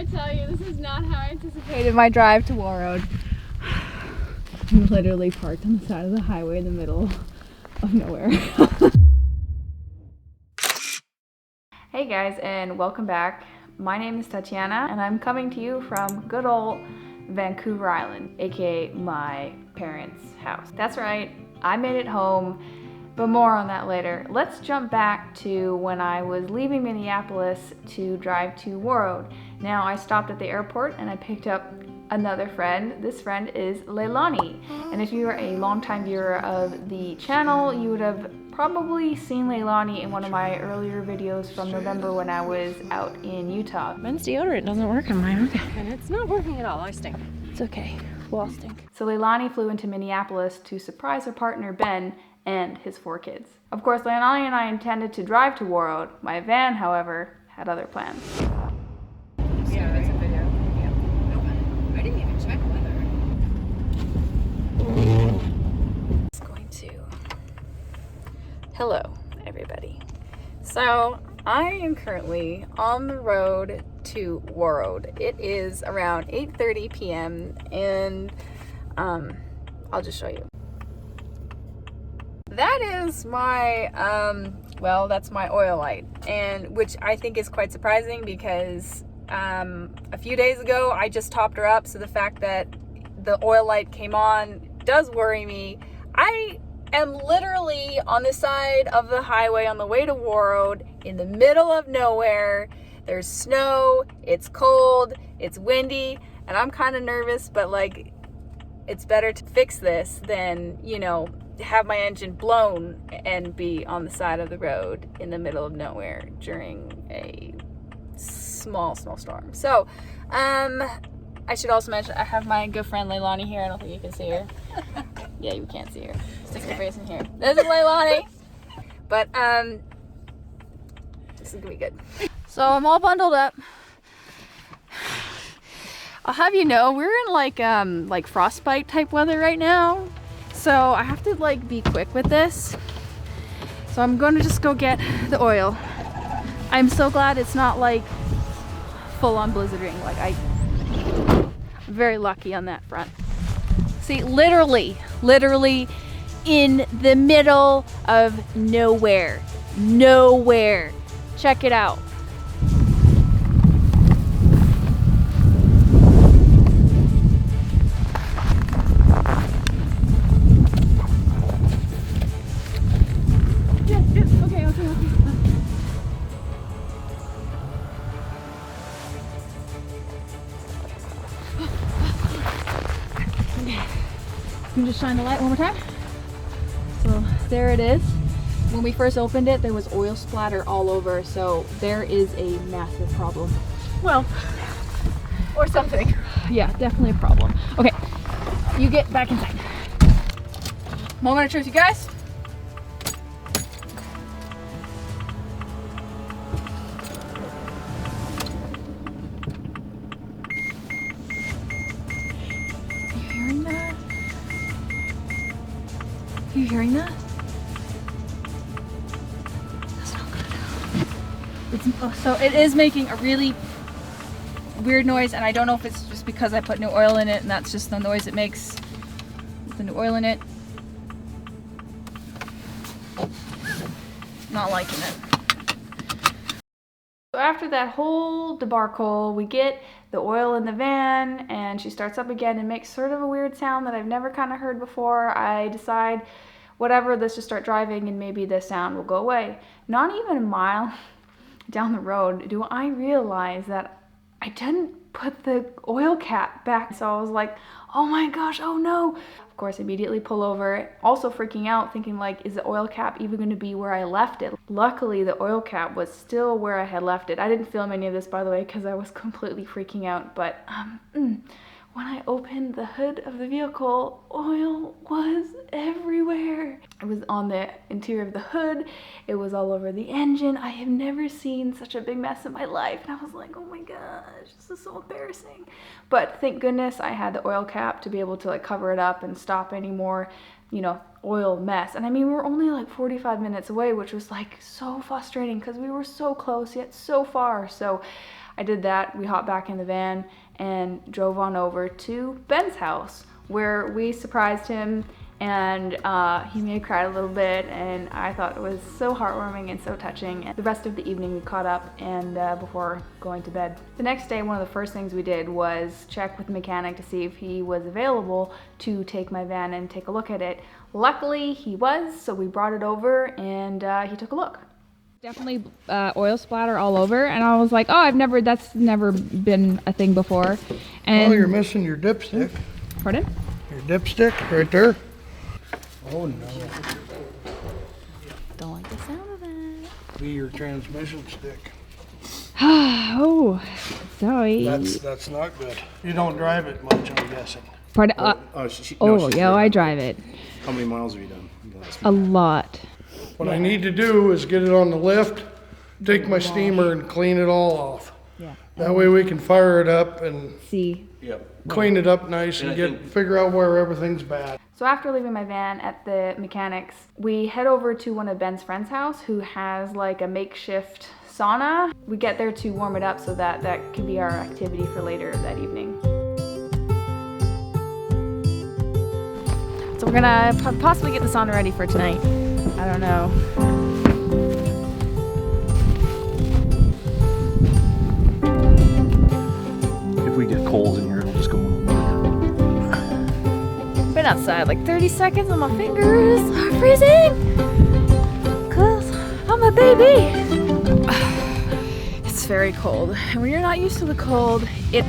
me tell you, this is not how I anticipated my drive to Warroad. I'm literally parked on the side of the highway in the middle of nowhere. Hey guys, and welcome back. My name is Tatiana, and I'm coming to you from good old Vancouver Island, aka my parents' house. That's right, I made it home, but more on that later. Let's jump back to when I was leaving Minneapolis to drive to Warroad. Now, I stopped at the airport and I picked up another friend. This friend is Leilani, and if you are a longtime viewer of the channel, you would have probably seen Leilani in one of my earlier videos from November when I was out in Utah. Men's deodorant doesn't work on mine, And it's not working at all. I stink. It's okay. We'll all stink. So Leilani flew into Minneapolis to surprise her partner Ben and his 4 kids. Of course, Leilani and I intended to drive to Warroad. My van, however, had other plans. Yeah, it's a video. Yeah. Nope. I didn't even check weather. It's going to. Hello, everybody. So I am currently on the road to Warroad. It is around 8:30 p.m. and I'll just show you. That is my well, that's my oil light, and which I think is quite surprising because a few days ago I just topped her up, so the fact that the oil light came on does worry me. I am literally on the side of the highway on the way to Warroad in the middle of nowhere. There's snow, it's cold, it's windy, and I'm kind of nervous, but like, it's better to fix this than, you know, have my engine blown and be on the side of the road in the middle of nowhere during a small storm. So, I should also mention I have my good friend Leilani here. I don't think you can see her. Yeah, you can't see her. Stick your face in here. This is Leilani. But this is gonna be good. So I'm all bundled up. I'll have you know, we're in like frostbite type weather right now. So I have to like be quick with this. So I'm going to just go get the oil. I'm so glad it's not like full on blizzarding. Like I'm very lucky on that front. See, literally in the middle of nowhere. Nowhere. Check it out. Can you just shine the light one more time? So there it is. When we first opened it, there was oil splatter all over, so there is a massive problem. Well, or something. Yeah, definitely a problem. Okay, you get back inside. Moment of truth, you guys. You hearing that? That's not good. So it is making a really weird noise, and I don't know if it's just because I put new oil in it and that's just the noise it makes with the new oil in it. Not liking it. So after that whole debacle, we get the oil in the van and she starts up again and makes sort of a weird sound that I've never kind of heard before. I decide, whatever, let's just start driving and maybe the sound will go away. Not even a mile down the road do I realize that I didn't put the oil cap back. So I was like, oh my gosh, oh no. Of course, immediately pull over, also freaking out, thinking like, is the oil cap even going to be where I left it? Luckily, the oil cap was still where I had left it. I didn't film any of this, by the way, because I was completely freaking out, but when I opened the hood of the vehicle, oil was everywhere. It was on the interior of the hood. It was all over the engine. I have never seen such a big mess in my life. And I was like, oh my gosh, this is so embarrassing. But thank goodness I had the oil cap to be able to like cover it up and stop any more, you know, oil mess. And I mean, we were only like 45 minutes away, which was like so frustrating because we were so close yet so far. So I did that. We hopped back in the van and drove on over to Ben's house, where we surprised him, and he may have cried a little bit, and I thought it was so heartwarming and so touching. And the rest of the evening we caught up and before going to bed. The next day, one of the first things we did was check with the mechanic to see if he was available to take my van and take a look at it. Luckily he was, so we brought it over and he took a look. Definitely oil splatter all over, and I was like, oh, that's never been a thing before. And Oh, you're missing your dipstick. Pardon? Your dipstick right there. Oh no. Don't like the sound of that. Be your transmission stick. Oh, sorry. That's not good. You don't drive it much, I'm guessing. Pardon? I drive it. How many miles have you done? A lot. What I need to do is get it on the lift, take my steamer and clean it all off. Yeah. That way we can fire it up and See. Yep. clean it up nice and And I think- figure out where everything's bad. So after leaving my van at the mechanics, we head over to one of Ben's friend's house who has like a makeshift sauna. We get there to warm it up so that can be our activity for later that evening. So we're gonna possibly get the sauna ready for tonight. I don't know. If we get coals in here, it'll just go in the water. Been outside like 30 seconds and my fingers are freezing. Cause I'm a baby. It's very cold. And when you're not used to the cold, it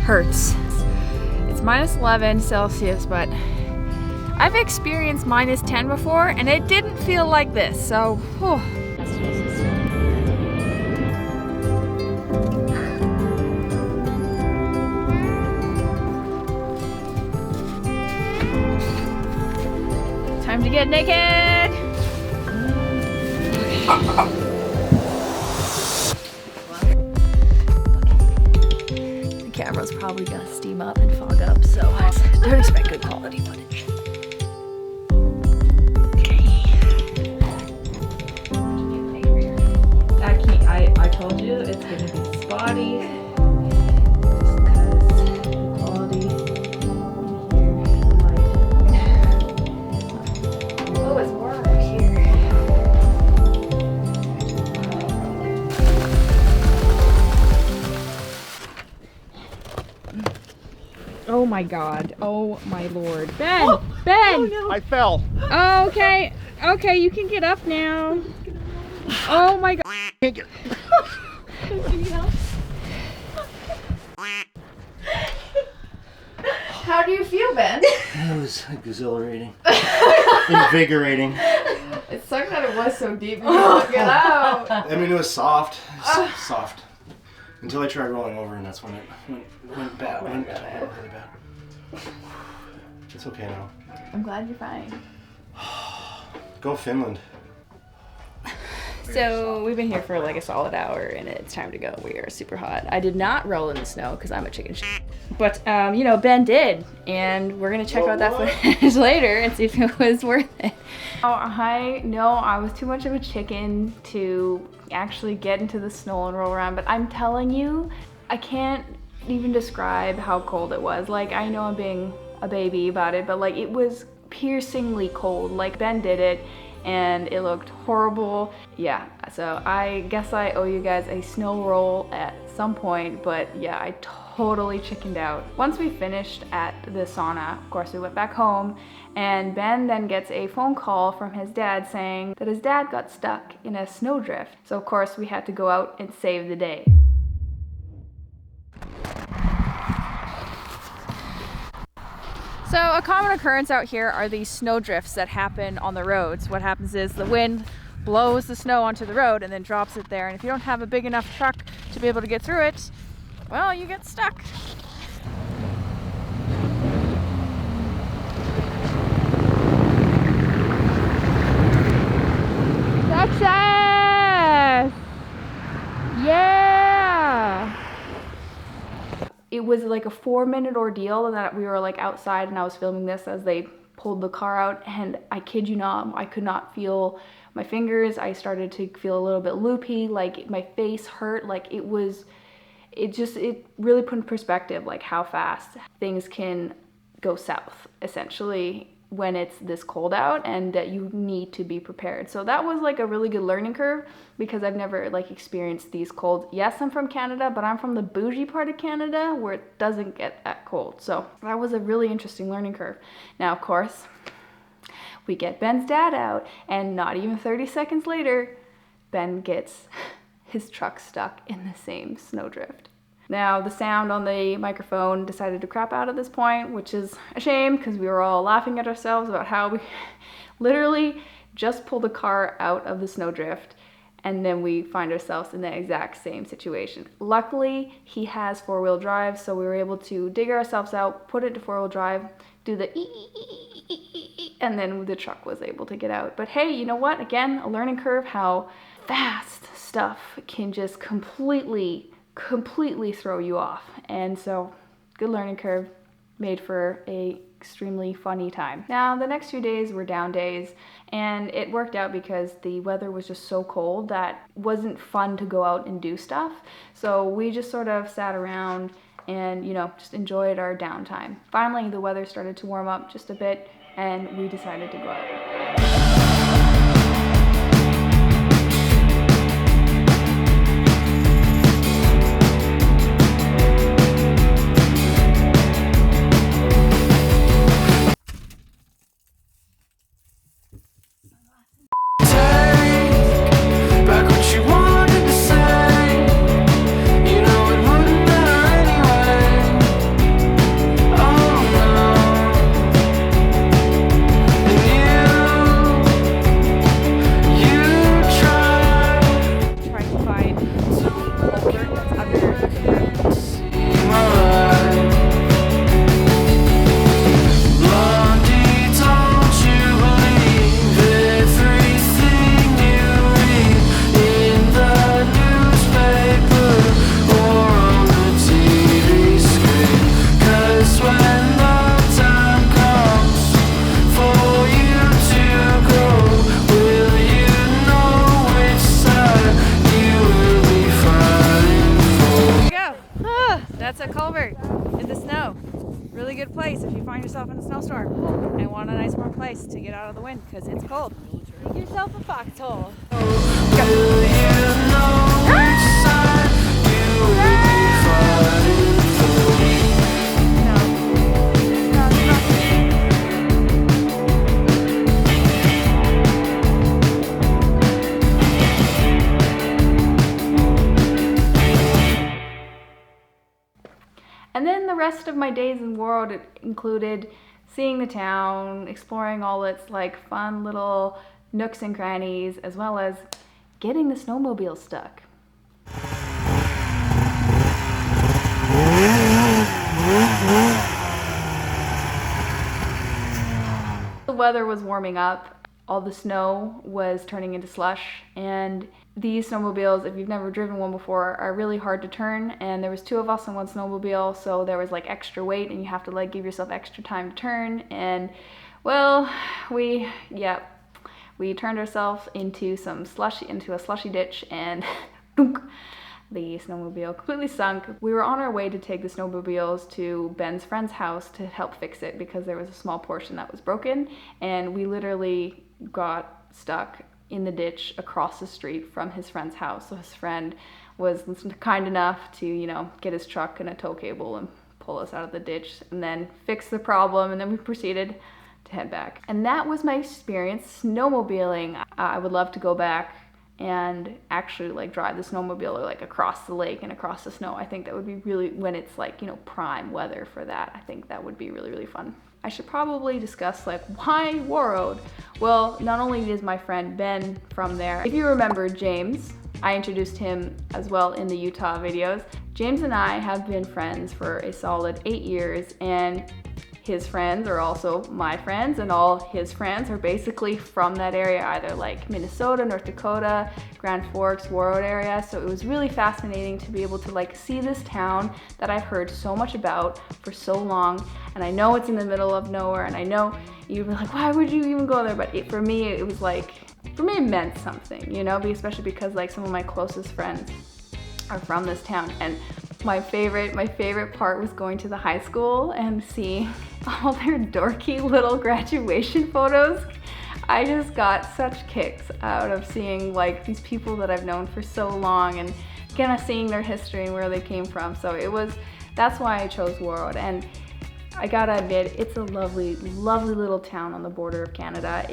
hurts. It's minus 11 Celsius, but I've experienced minus 10 before and it didn't feel like this, so whew. Time to get naked! The camera's probably gonna steam up and fog up, so don't expect good quality footage. I told you it's gonna be spotty. Just because the quality here, light. Oh, it's warm up here. Oh my God. Oh my Lord. Ben! Ben! Oh, no. I fell. Oh, okay. Okay, you can get up now. Oh my God. How do you feel, Ben? It was exhilarating. Invigorating. It sucked that it was so deep and you couldn't get out. I mean, it was soft. Soft. Until I tried rolling over, and that's when it went bad. Went really bad. It's okay now. I'm glad you're fine. Go Finland. So we've been here for like a solid hour and it's time to go. We are super hot. I did not roll in the snow because I'm a chicken shit. But, you know, Ben did. And we're going to check out that footage later and see if it was worth it. I know I was too much of a chicken to actually get into the snow and roll around. But I'm telling you, I can't even describe how cold it was. Like, I know I'm being a baby about it, but like it was piercingly cold. Like Ben did it. And it looked horrible. Yeah, so I guess I owe you guys a snow roll at some point, but yeah, I totally chickened out. Once we finished at the sauna, of course we went back home, and Ben then gets a phone call from his dad saying that his dad got stuck in a snowdrift. So of course we had to go out and save the day. So a common occurrence out here are these snow drifts that happen on the roads. What happens is the wind blows the snow onto the road and then drops it there. And if you don't have a big enough truck to be able to get through it, well, you get stuck. Success! Yeah! It was like a 4-minute ordeal that we were like outside and I was filming this as they pulled the car out, and I kid you not, I could not feel my fingers. I started to feel a little bit loopy, like my face hurt, like it was it really put in perspective like how fast things can go south essentially when it's this cold out, and that you need to be prepared. So that was like a really good learning curve because I've never like experienced these colds. Yes, I'm from Canada, but I'm from the bougie part of Canada where it doesn't get that cold. So that was a really interesting learning curve. Now, of course, we get Ben's dad out, and not even 30 seconds later, Ben gets his truck stuck in the same snowdrift. Now, the sound on the microphone decided to crap out at this point, which is a shame because we were all laughing at ourselves about how we literally just pulled the car out of the snowdrift, and then we find ourselves in the exact same situation. Luckily, he has four-wheel drive, so we were able to dig ourselves out, put it to four-wheel drive, do the and then the truck was able to get out. But hey, you know what? Again, a learning curve, how fast stuff can just completely throw you off. And so, good learning curve, made for a extremely funny time. Now, the next few days were down days, and it worked out because the weather was just so cold that it wasn't fun to go out and do stuff. So we just sort of sat around and, you know, just enjoyed our downtime. Finally, the weather started to warm up just a bit, and we decided to go out. That's a culvert in the snow. Really good place if you find yourself in a snowstorm and want a nice warm place to get out of the wind because it's cold. Dig yourself a foxhole. And then the rest of my days in Warroad included seeing the town, exploring all its like fun little nooks and crannies, as well as getting the snowmobile stuck. The weather was warming up. All the snow was turning into slush, and these snowmobiles, if you've never driven one before, are really hard to turn, and there was two of us on one snowmobile, so there was like extra weight and you have to like give yourself extra time to turn. And well, we turned ourselves into a slushy ditch, and the snowmobile completely sunk. We were on our way to take the snowmobiles to Ben's friend's house to help fix it because there was a small portion that was broken, and we literally got stuck in the ditch across the street from his friend's house. So his friend was kind enough to, you know, get his truck and a tow cable and pull us out of the ditch and then fix the problem, and then we proceeded to head back. And that was my experience snowmobiling. I would love to go back and actually like drive the snowmobile like across the lake and across the snow. I think that would be really, when it's like, you know, prime weather for that, I think that would be really, really fun. I should probably discuss like why Warroad. Well, not only is my friend Ben from there, if you remember James, I introduced him as well in the Utah videos. James and I have been friends for a solid 8 years, and his friends are also my friends, and all his friends are basically from that area, either like Minnesota, North Dakota, Grand Forks, Warroad area. So it was really fascinating to be able to like see this town that I've heard so much about for so long. And I know it's in the middle of nowhere, and I know you'd be like, why would you even go there? But for me, it was like, for me it meant something, you know, especially because like some of my closest friends are from this town, and My favorite part was going to the high school and seeing all their dorky little graduation photos. I just got such kicks out of seeing like these people that I've known for so long and kind of seeing their history and where they came from. So that's why I chose Warroad. And I gotta admit, it's a lovely, lovely little town on the border of Canada.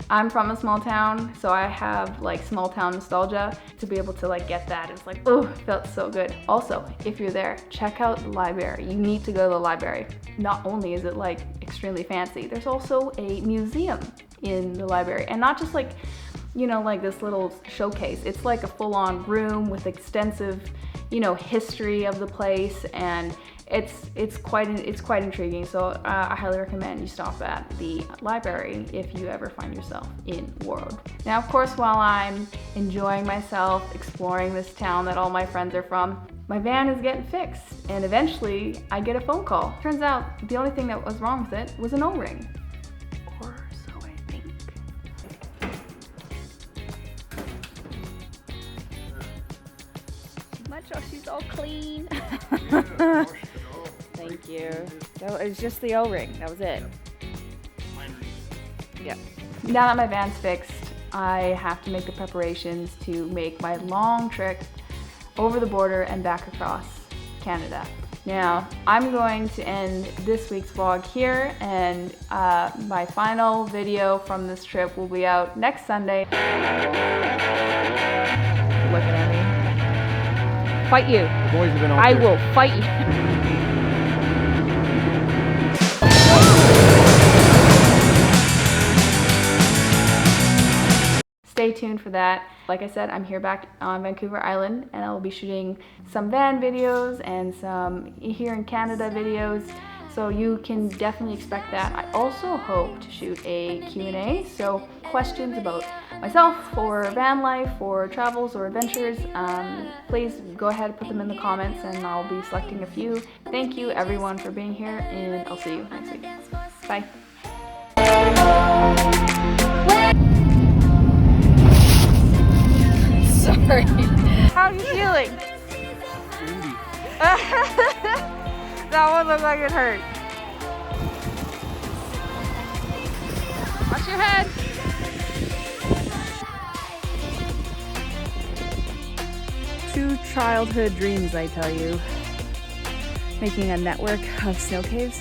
I'm from a small town, so I have like small town nostalgia. To be able to like get that, it's like, oh, it felt so good. Also, if you're there, check out the library. You need to go to the library. Not only is it like extremely fancy, there's also a museum in the library, and not just like, you know, like this little showcase. It's like a full-on room with extensive, you know, history of the place, and it's quite intriguing. So I highly recommend you stop at the library if you ever find yourself in Warroad. Now, of course, while I'm enjoying myself exploring this town that all my friends are from, my van is getting fixed, and eventually I get a phone call. Turns out the only thing that was wrong with it was an O-ring. Or so I think. Oh, she's all clean. Thank you. No, it was just the O-ring. That was it. Yeah. Now that my van's fixed, I have to make the preparations to make my long trip over the border and back across Canada. Now, I'm going to end this week's vlog here, and my final video from this trip will be out next Sunday. Looking at me. Fight you. The boys have been out I there. will fight you. Stay tuned for that. Like I said, I'm here back on Vancouver Island, and I will be shooting some van videos and some here in Canada videos. So you can definitely expect that. I also hope to shoot a Q&A, so questions about myself or van life or travels or adventures, please go ahead and put them in the comments and I'll be selecting a few. Thank you everyone for being here, and I'll see you next week. Bye. Sorry. How are you feeling? That one looked like it hurt. Watch your head. Two childhood dreams, I tell you. Making a network of snow caves.